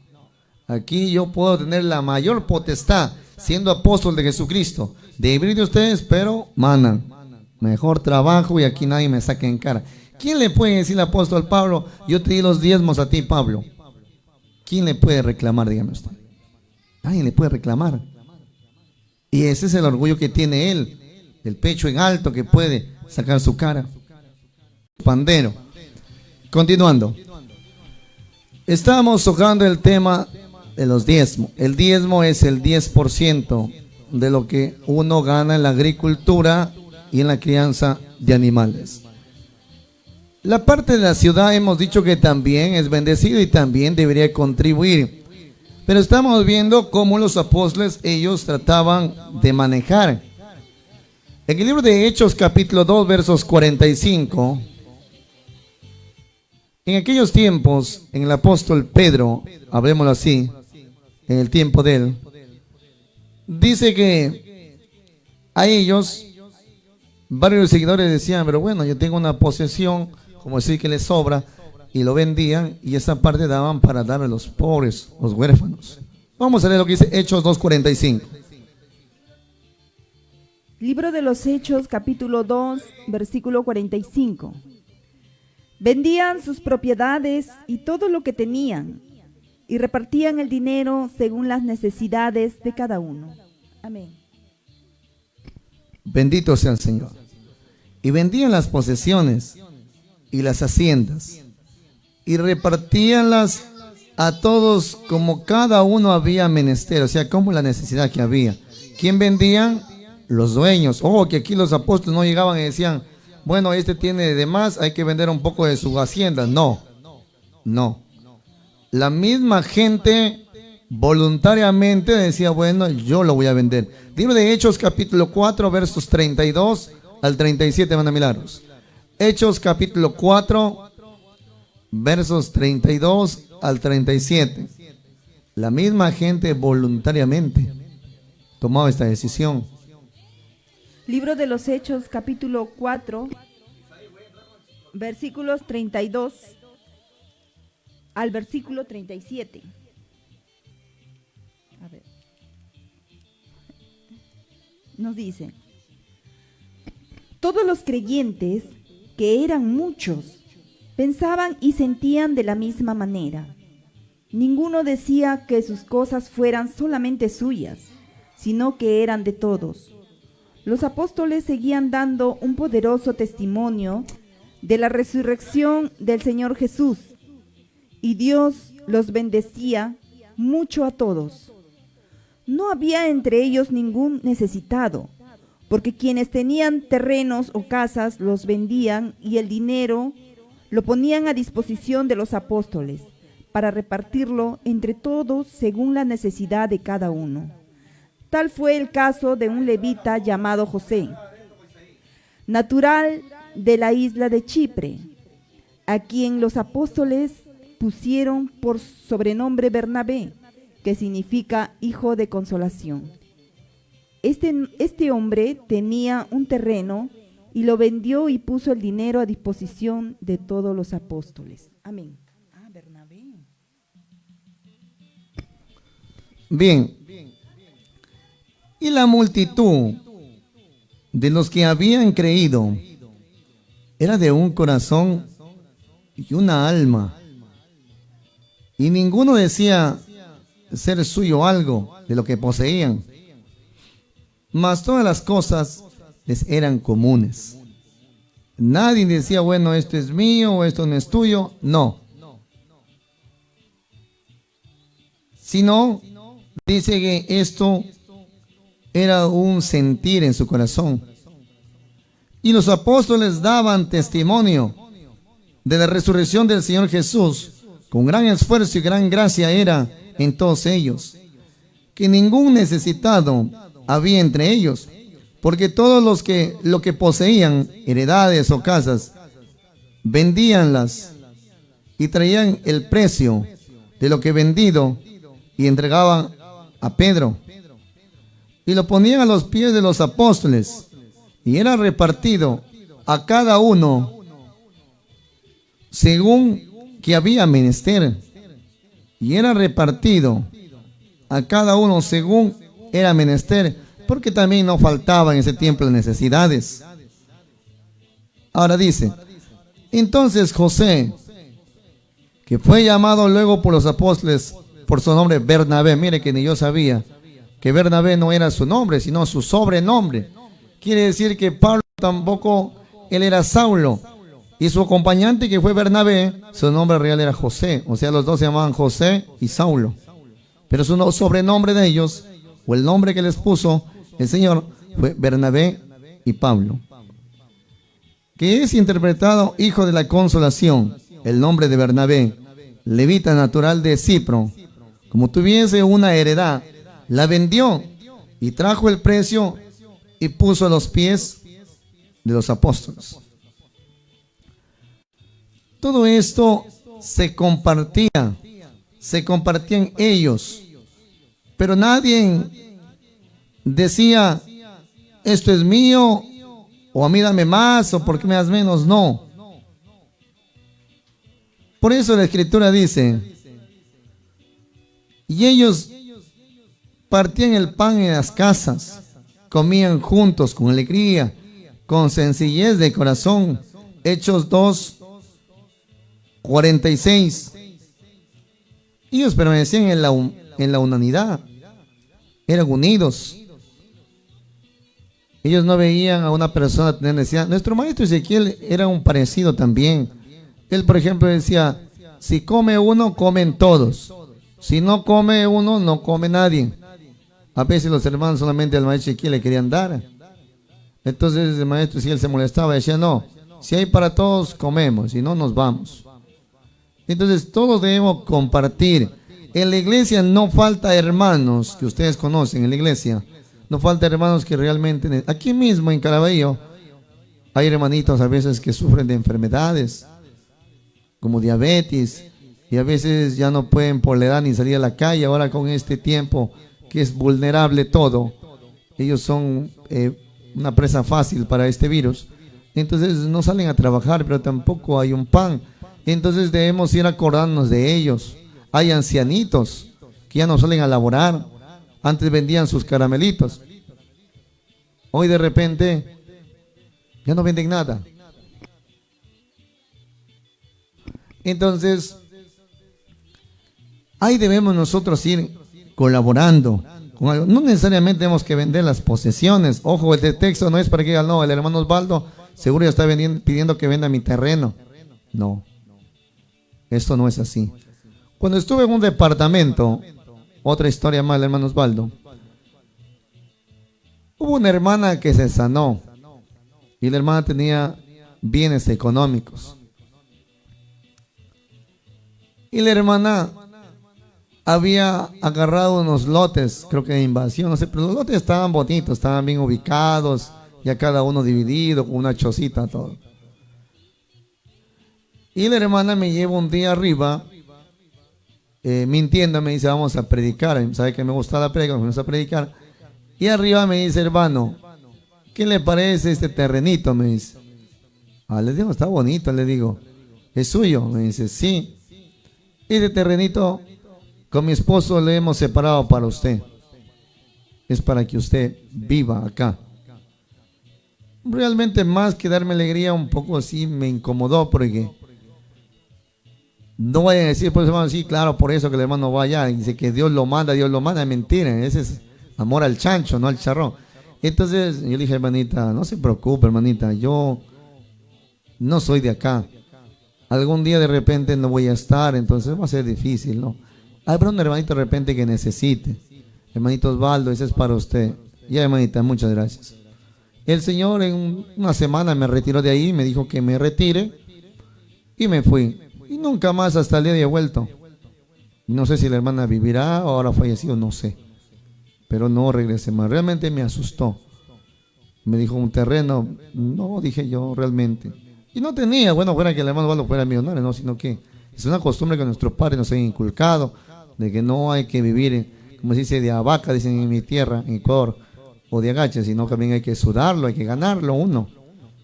aquí yo puedo tener la mayor potestad siendo apóstol de Jesucristo, de vivir de ustedes, pero manan. Mejor trabajo y aquí nadie me saque en cara. ¿Quién le puede decir al apóstol Pablo, yo te di los diezmos a ti, Pablo? ¿Quién le puede reclamar, dígame usted? Nadie le puede reclamar. Y ese es el orgullo que tiene él, el pecho en alto que puede sacar su cara. Pandero. Continuando. Estamos tocando el tema de los diezmos. El diezmo es el 10% de lo que uno gana en la agricultura y en la crianza de animales. La parte de la ciudad hemos dicho que también es bendecido y también debería contribuir. Pero estamos viendo cómo los apóstoles, ellos trataban de manejar. En el libro de Hechos, capítulo 2, versos 45, en aquellos tiempos, en el apóstol Pedro, hablemoslo así, en el tiempo de él, dice que a ellos, varios seguidores decían, pero bueno, yo tengo una posesión, como decir que les sobra, y lo vendían, y esa parte daban para dar a los pobres, los huérfanos. Vamos a leer lo que dice Hechos 2:45. Libro de los Hechos, capítulo 2, versículo 45. Vendían sus propiedades y todo lo que tenían, y repartían el dinero según las necesidades de cada uno. Amén. Bendito sea el Señor. Y vendían las posesiones y las haciendas, y repartíanlas a todos como cada uno había menester, o sea, como la necesidad que había. ¿Quién vendían? Los dueños. Ojo, que aquí los apóstoles no llegaban y decían, bueno, este tiene de más, hay que vender un poco de su hacienda. No, no. La misma gente voluntariamente decía, bueno, yo lo voy a vender. Libro de Hechos, capítulo 4, versos 32 al 37, van a mirarlos. Hechos, capítulo 4, versos 32 al 37. La misma gente voluntariamente tomaba esta decisión. Libro de los Hechos, capítulo 4, versículos 32 al versículo 37. A ver. Nos dice: Todos los creyentes, que eran muchos, pensaban y sentían de la misma manera. Ninguno decía que sus cosas fueran solamente suyas, sino que eran de todos. Los apóstoles seguían dando un poderoso testimonio de la resurrección del Señor Jesús, y Dios los bendecía mucho a todos. No había entre ellos ningún necesitado, porque quienes tenían terrenos o casas los vendían y el dinero lo ponían a disposición de los apóstoles para repartirlo entre todos según la necesidad de cada uno. Tal fue el caso de un levita llamado José, natural de la isla de Chipre, a quien los apóstoles pusieron por sobrenombre Bernabé, que significa hijo de consolación. Este hombre tenía un terreno y lo vendió y puso el dinero a disposición de todos los apóstoles. Amén. Bernabé. Bien. Y la multitud de los que habían creído era de un corazón y una alma. Y ninguno decía ser suyo algo de lo que poseían, mas todas las cosas les eran comunes. Nadie decía, bueno, esto es mío o esto no es tuyo. No. Sino, dice que esto era un sentir en su corazón. Y los apóstoles daban testimonio de la resurrección del Señor Jesús. Con gran esfuerzo y gran gracia era en todos ellos, que ningún necesitado había entre ellos, porque todos lo que poseían, heredades o casas, vendíanlas y traían el precio de lo que vendido y entregaban a Pedro y lo ponían a los pies de los apóstoles, y era repartido a cada uno según que había menester, y era repartido a cada uno según era menester, porque también no faltaban en ese tiempo las necesidades. Ahora dice, entonces José, que fue llamado luego por los apóstoles por su nombre Bernabé, mire que ni yo sabía que Bernabé no era su nombre, sino su sobrenombre. Quiere decir que Pablo tampoco, él era Saulo, y su acompañante que fue Bernabé, su nombre real era José. O sea, los dos se llamaban José y Saulo, pero su sobrenombre de ellos, o el nombre que les puso el Señor, fue Bernabé y Pablo, que es interpretado hijo de la consolación. El nombre de Bernabé, levita natural de Cipro, como tuviese una heredad, la vendió y trajo el precio y puso a los pies de los apóstoles. Todo esto se compartían ellos, pero nadie decía, esto es mío, o a mí dame más, o por qué me das menos. No. Por eso la Escritura dice, y ellos partían el pan en las casas, comían juntos con alegría, con sencillez de corazón. Hechos 2:46. Ellos permanecían en la unanimidad, eran unidos. Ellos no veían a una persona tener necesidad. Nuestro maestro Ezequiel era un parecido también. Él, por ejemplo, decía, si come uno, comen todos. Si no come uno, no come nadie. A veces los hermanos solamente al maestro Ezequiel le querían dar. Entonces el maestro Ezequiel se molestaba y decía, no, si hay para todos, comemos, si no, nos vamos. Entonces todos debemos compartir. En la iglesia no falta hermanos que ustedes conocen, en la iglesia no falta hermanos que realmente, aquí mismo en Caraballo hay hermanitos a veces que sufren de enfermedades como diabetes, y a veces ya no pueden por la edad ni salir a la calle. Ahora con este tiempo que es vulnerable todo, ellos son una presa fácil para este virus. Entonces no salen a trabajar, pero tampoco hay un pan. Entonces debemos ir acordándonos de ellos. Hay ancianitos que ya no salen a laborar. Antes vendían sus caramelitos. Hoy de repente Ya no venden nada. Entonces, ahí debemos nosotros ir colaborando con algo. No necesariamente tenemos que vender las posesiones. Ojo, este texto no es para que digan, no, el hermano Osvaldo seguro ya está pidiendo que venda mi terreno. No, esto no es así. Cuando estuve en un departamento, otra historia más, el hermano Osvaldo, hubo una hermana que se sanó y la hermana tenía bienes económicos. Y la hermana había agarrado unos lotes, creo que de invasión, no sé, pero los lotes estaban bonitos, estaban bien ubicados, ya cada uno dividido, con una chocita, todo. Y la hermana me lleva un día arriba, mintiendo, me dice, vamos a predicar. Sabe que me gusta la predica, vamos a predicar. Y arriba me dice, hermano, ¿qué le parece este terrenito? Me dice. Le digo, está bonito, le digo. ¿Es suyo? Me dice, sí. Este terrenito con mi esposo le hemos separado para usted. Es para que usted viva acá. Realmente más que darme alegría, un poco así me incomodó porque no vayan a decir, pues hermano, sí, claro, por eso que el hermano vaya. Dice que Dios lo manda, es mentira. Ese es amor al chancho, no al charrón. Entonces yo le dije, hermanita, no se preocupe, hermanita, yo no soy de acá. Algún día de repente no voy a estar, entonces va a ser difícil, ¿no? Habrá un hermanito de repente que necesite. Hermanito Osvaldo, ese es para usted. Ya, hermanita, muchas gracias. El Señor en una semana me retiró de ahí, me dijo que me retire y me fui. Y nunca más hasta el día de hoy he vuelto. No sé si la hermana vivirá o ahora fallecido, no sé. Pero no regresé más. Realmente me asustó. Me dijo un terreno. No, dije yo, realmente. Y no tenía, bueno, fuera que el hermano Osvaldo fuera millonario, no, sino que es una costumbre que nuestros padres nos han inculcado, de que no hay que vivir, como se dice, de a vaca, dicen en mi tierra, en Ecuador, o de agache, sino que también hay que sudarlo, hay que ganarlo uno,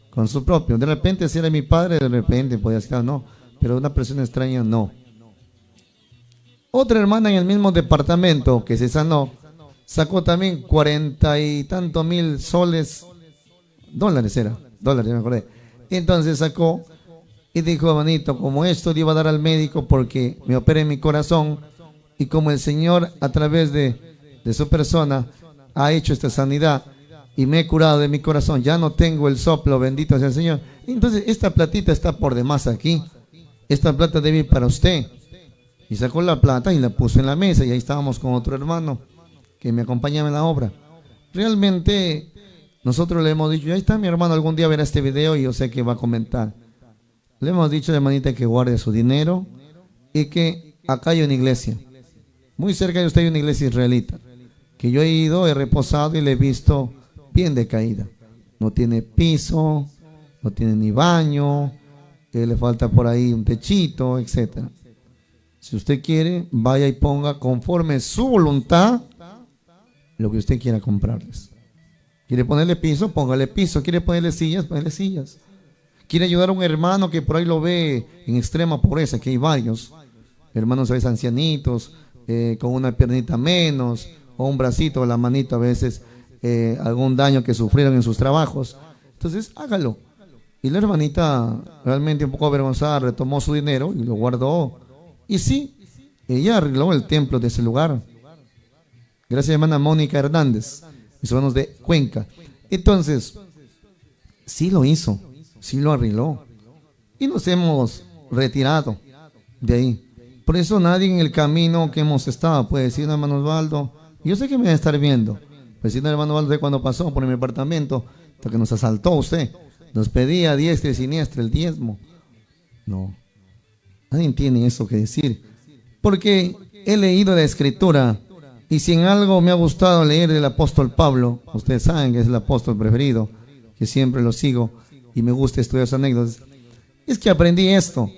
con su propio. De repente, si era mi padre, de repente podía ser, no, pero una persona extraña, no. Otra hermana en el mismo departamento que se sanó, sacó también 40 y tantos mil soles, dólares, ya me acordé. Entonces sacó y dijo, hermanito, como esto le iba a dar al médico porque me operé mi corazón y como el Señor a través de su persona ha hecho esta sanidad y me he curado de mi corazón, ya no tengo el soplo, bendito sea el Señor. Entonces esta platita está por demás aquí, esta plata debe ir para usted. Y sacó la plata y la puso en la mesa y ahí estábamos con otro hermano que me acompañaba en la obra. Realmente nosotros le hemos dicho, ahí está mi hermano, algún día verá este video y yo sé que va a comentar. Le hemos dicho a la hermanita que guarde su dinero y que acá hay una iglesia. Muy cerca de usted hay una iglesia israelita. Que yo he ido, he reposado y le he visto bien decaída. No tiene piso, no tiene ni baño, le falta por ahí un techito, etc. Si usted quiere, vaya y ponga conforme su voluntad lo que usted quiera comprarles. ¿Quiere ponerle piso? Póngale piso. ¿Quiere ponerle sillas? Ponerle sillas. ¿Quiere ayudar a un hermano que por ahí lo ve en extrema pobreza? Que hay varios hermanos a veces ancianitos, con una piernita menos, o un bracito o la manito a veces, algún daño que sufrieron en sus trabajos. Entonces, hágalo. Y la hermanita, realmente un poco avergonzada, retomó su dinero y lo guardó. Y sí, ella arregló el templo de ese lugar. Gracias, hermana Mónica Hernández, mis hermanos de Cuenca. Entonces, sí lo hizo, sí lo arregló. Y nos hemos retirado de ahí. Por eso nadie en el camino que hemos estado puede decir, hermano Osvaldo, yo sé que me va a estar viendo. Pues si no, hermano Osvaldo, cuando pasó por mi apartamento, hasta que nos asaltó usted, nos pedía a diestra y siniestra el diezmo. No, nadie tiene eso que decir. Porque he leído la escritura. Y si en algo me ha gustado leer del apóstol Pablo, ustedes saben que es el apóstol preferido, que siempre lo sigo y me gusta estudiar sus anécdotas, es que aprendí esto,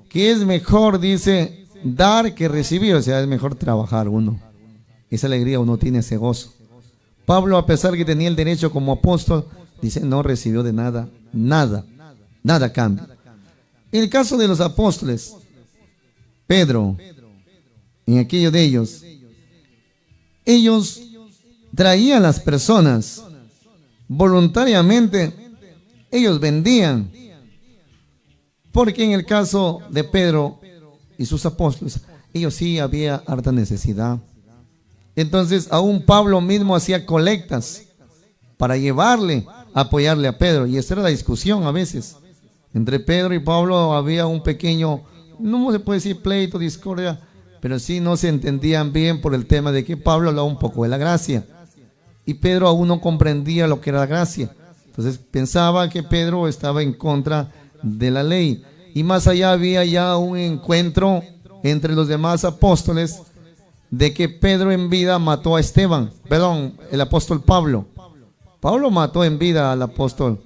que es mejor, dice, dar que recibir, o sea, es mejor trabajar uno. Esa alegría uno tiene, ese gozo. Pablo, a pesar que tenía el derecho como apóstol, dice, no recibió de nada, nada a cambio. En el caso de los apóstoles, Pedro, en aquello de ellos traían a las personas voluntariamente ellos vendían. Porque en el caso de Pedro y sus apóstoles, ellos sí había harta necesidad. Entonces aún Pablo mismo hacía colectas para llevarle, apoyarle a Pedro. Y esa era la discusión a veces. Entre Pedro y Pablo había un pequeño, no se puede decir pleito, discordia, pero sí no se entendían bien por el tema de que Pablo hablaba un poco de la gracia. Y Pedro aún no comprendía lo que era la gracia. Entonces pensaba que Pedro estaba en contra de la ley. Y más allá había ya un encuentro entre los demás apóstoles de que Pedro en vida mató a Esteban, perdón, el apóstol Pablo. Pablo mató en vida al apóstol,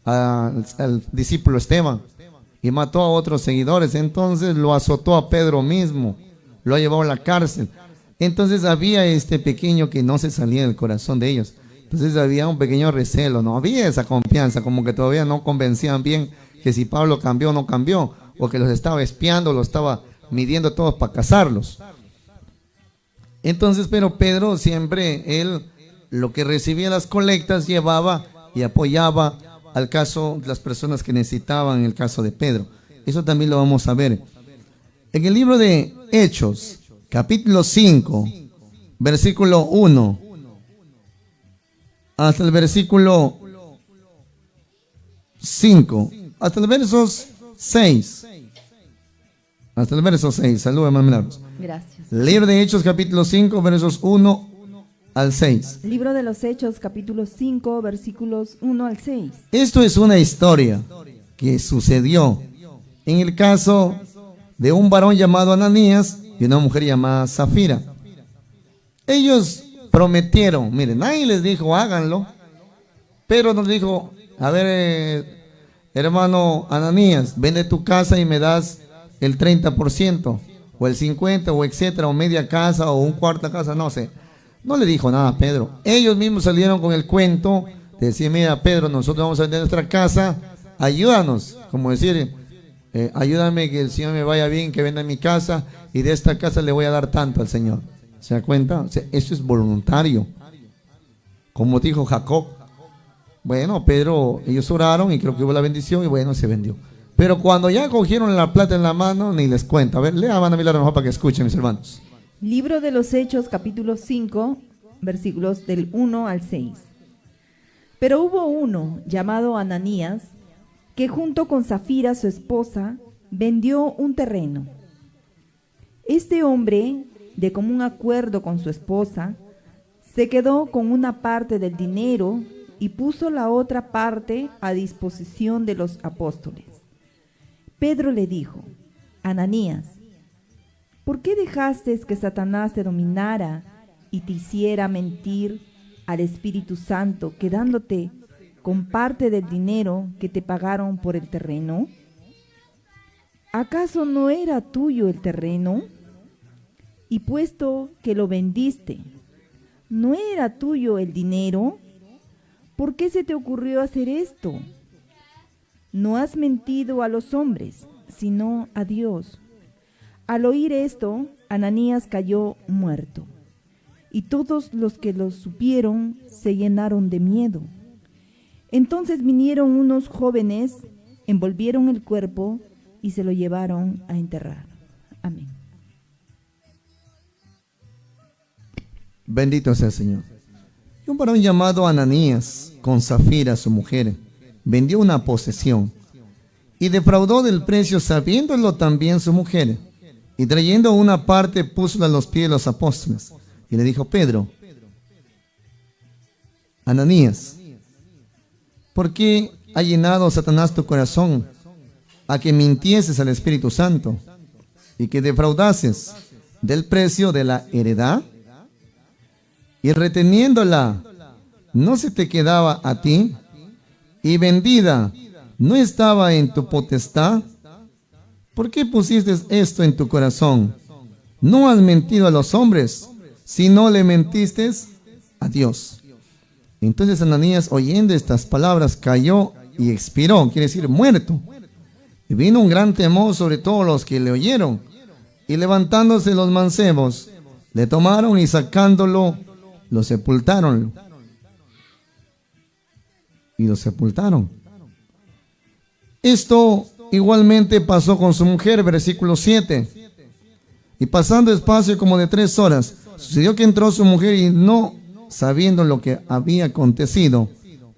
al discípulo Esteban, y mató a otros seguidores. Entonces lo azotó a Pedro mismo, lo ha llevado a la cárcel. Entonces había este pequeño que no se salía del corazón de ellos. Entonces había un pequeño recelo, no había esa confianza, como que todavía no convencían bien que si Pablo cambió o no cambió, o que los estaba espiando, los estaba midiendo todos para cazarlos. Entonces, pero Pedro siempre, él lo que recibía las colectas llevaba y apoyaba al caso de las personas que necesitaban, en el caso de Pedro. Eso también lo vamos a ver. En el libro de Hechos, capítulo 5, versículo 1, hasta el versículo 5, hasta el verso 6. Hasta el verso 6. Saludos, hermanos Milagros. Gracias. Libro de Hechos, capítulo 5, versos 1 al 6. Libro de los Hechos, capítulo 5, versículos 1 al 6. Esto es una historia que sucedió en el caso de un varón llamado Ananías y una mujer llamada Zafira. Ellos prometieron, miren, nadie les dijo háganlo, pero nos dijo, a ver, hermano Ananías, vende tu casa y me das el 30%, o el 50%, o etcétera, o media casa, o un cuarto casa, no sé. No le dijo nada a Pedro. Ellos mismos salieron con el cuento de decir, mira Pedro, nosotros vamos a vender nuestra casa, ayúdanos, como decir, ayúdame que el Señor me vaya bien, que venda mi casa, y de esta casa le voy a dar tanto al Señor. ¿Se da cuenta? O sea, eso es voluntario. Como dijo Jacob. Bueno, Pedro, ellos oraron y creo que hubo la bendición y bueno, se vendió. Pero cuando ya cogieron la plata en la mano, ni les cuento. A ver, lean a mí la mejor para que escuchen, mis hermanos. Libro de los Hechos, capítulo 5, versículos del 1 al 6. Pero hubo uno llamado Ananías, que junto con Zafira, su esposa, vendió un terreno. Este hombre, de común acuerdo con su esposa, se quedó con una parte del dinero y puso la otra parte a disposición de los apóstoles. Pedro le dijo, Ananías, ¿por qué dejaste que Satanás te dominara y te hiciera mentir al Espíritu Santo, quedándote con parte del dinero que te pagaron por el terreno? ¿Acaso no era tuyo el terreno? Y puesto que lo vendiste, ¿no era tuyo el dinero? ¿Por qué se te ocurrió hacer esto? No has mentido a los hombres, sino a Dios. Al oír esto, Ananías cayó muerto, y todos los que lo supieron se llenaron de miedo. Entonces vinieron unos jóvenes, envolvieron el cuerpo y se lo llevaron a enterrar. Amén. Bendito sea el Señor. Y un varón llamado Ananías, con Zafira, su mujer, vendió una posesión y defraudó del precio, sabiéndolo también su mujer. Y trayendo una parte, púsola a los pies de los apóstoles. Y le dijo, Pedro, Ananías, ¿por qué ha llenado Satanás tu corazón a que mintieses al Espíritu Santo y que defraudases del precio de la heredad? Y reteniéndola, ¿no se te quedaba a ti? Y vendida, ¿no estaba en tu potestad? ¿Por qué pusiste esto en tu corazón? No has mentido a los hombres, sino le mentiste a Dios. Entonces Ananías, oyendo estas palabras, cayó y expiró, quiere decir muerto. Y vino un gran temor sobre todos los que le oyeron. Y levantándose los mancebos, le tomaron y sacándolo, lo sepultaron. Y lo sepultaron. Esto igualmente pasó con su mujer, versículo 7. Y pasando espacio como de 3 horas, sucedió que entró su mujer y no sabiendo lo que había acontecido.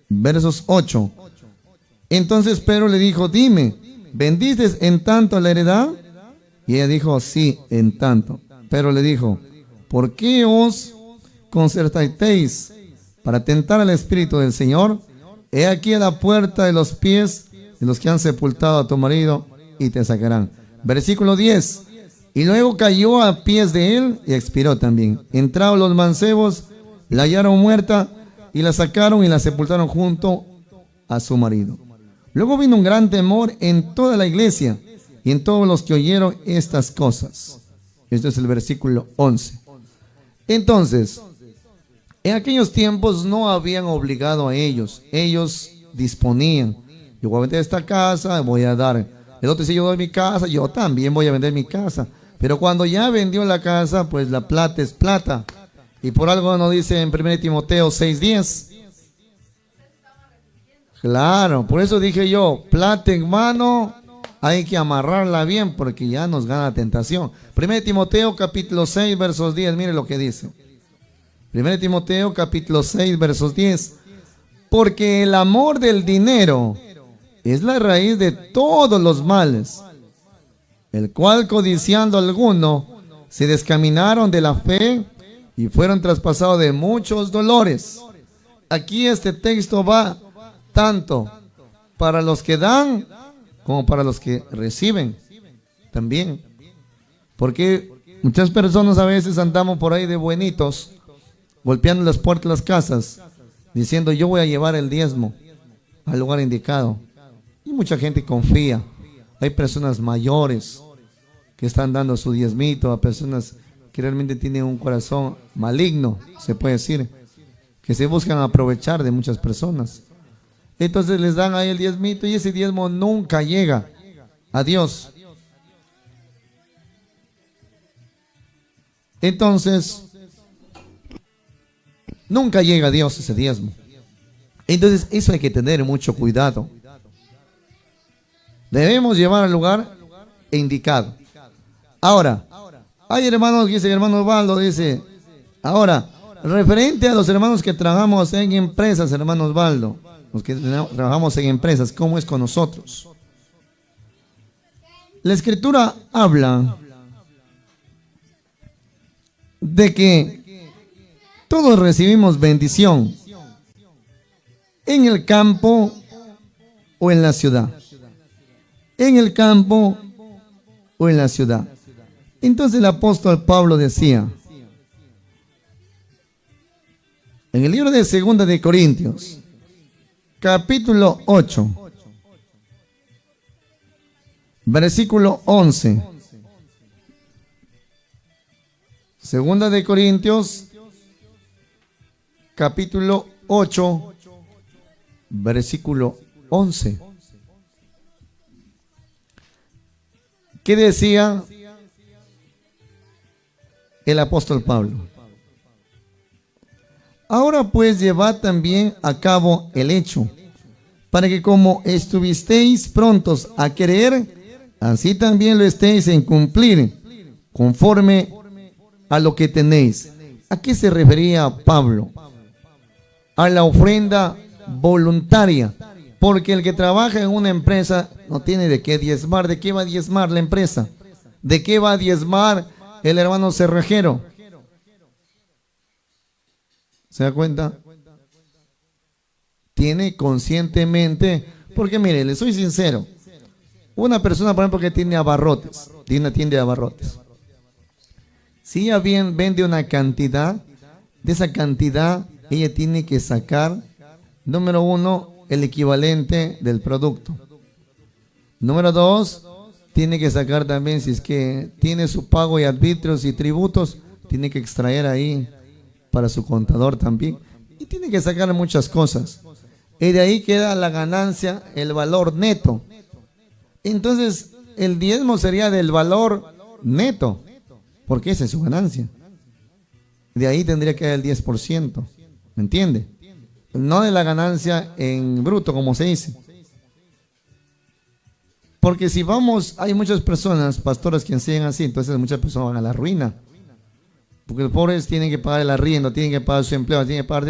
Versos 8. Entonces Pedro le dijo, dime, ¿vendiste en tanto la heredad? Y ella dijo, sí, en tanto. Pedro le dijo, ¿por qué os concertasteis para tentar al Espíritu del Señor? He aquí a la puerta de los pies de los que han sepultado a tu marido y te sacarán. Versículo 10. Y luego cayó a pies de él y expiró también. Entraron los mancebos, la hallaron muerta y la sacaron y la sepultaron junto a su marido. Luego vino un gran temor en toda la iglesia y en todos los que oyeron estas cosas. Esto es el versículo 11. Entonces, en aquellos tiempos no habían obligado a ellos. Ellos disponían. Yo voy a vender esta casa, voy a dar. El otro dice, yo doy mi casa, yo también voy a vender mi casa. Pero cuando ya vendió la casa, pues la plata es plata. Y por algo nos dice en 1 Timoteo 6:10. Claro, por eso dije yo, plata en mano, hay que amarrarla bien porque ya nos gana la tentación. 1 Timoteo capítulo 6 versos 10, mire lo que dice. 1 Timoteo capítulo 6 versos 10. Porque el amor del dinero es la raíz de todos los males, el cual codiciando alguno se descaminaron de la fe y fueron traspasados de muchos dolores. Aquí este texto va tanto para los que dan como para los que reciben también, porque muchas personas a veces andamos por ahí de buenitos, golpeando las puertas de las casas, diciendo yo voy a llevar el diezmo al lugar indicado, y mucha gente confía. Hay personas mayores que están dando su diezmito a personas que realmente tienen un corazón maligno, se puede decir, que se buscan aprovechar de muchas personas. Entonces les dan ahí el diezmito y ese diezmo nunca llega a Dios. Entonces, nunca llega a Dios ese diezmo. Entonces, eso hay que tener mucho cuidado. Debemos llevar al lugar indicado. Ahora, hay hermanos que dicen, hermano Osvaldo dice, ahora, referente a los hermanos que trabajamos en empresas, hermano Osvaldo, los que trabajamos en empresas, ¿cómo es con nosotros? La Escritura habla de que todos recibimos bendición en el campo o en la ciudad. En el campo o en la ciudad. Entonces el apóstol Pablo decía, en el libro de 2 de Corintios, capítulo 8, versículo 11. 2 de Corintios, capítulo 8, versículo 11. ¿Qué decía el apóstol Pablo? Ahora pues llevad también a cabo el hecho, para que como estuvisteis prontos a creer, así también lo estéis en cumplir, conforme a lo que tenéis. ¿A qué se refería Pablo? A la ofrenda voluntaria, porque el que trabaja en una empresa no tiene de qué diezmar. ¿De qué va a diezmar la empresa? ¿De qué va a diezmar el hermano cerrajero? ¿Se da cuenta? Tiene conscientemente, porque mire, le soy sincero, una persona por ejemplo que tiene abarrotes, tiene una tienda de abarrotes, si ella bien vende una cantidad, de esa cantidad ella tiene que sacar, número 1, el equivalente del producto. Número 2, tiene que sacar también, si es que tiene su pago de arbitrios y tributos, tiene que extraer ahí para su contador también. Y tiene que sacar muchas cosas. Y de ahí queda la ganancia, el valor neto. Entonces, el diezmo sería del valor neto, porque esa es su ganancia. De ahí tendría que dar el 10%. ¿Me entiende? No de la ganancia en bruto, como se dice. Porque si vamos, hay muchas personas, pastores, que enseñan así, entonces muchas personas van a la ruina. Porque los pobres tienen que pagar el arriendo, tienen que pagar su empleo, tienen que pagar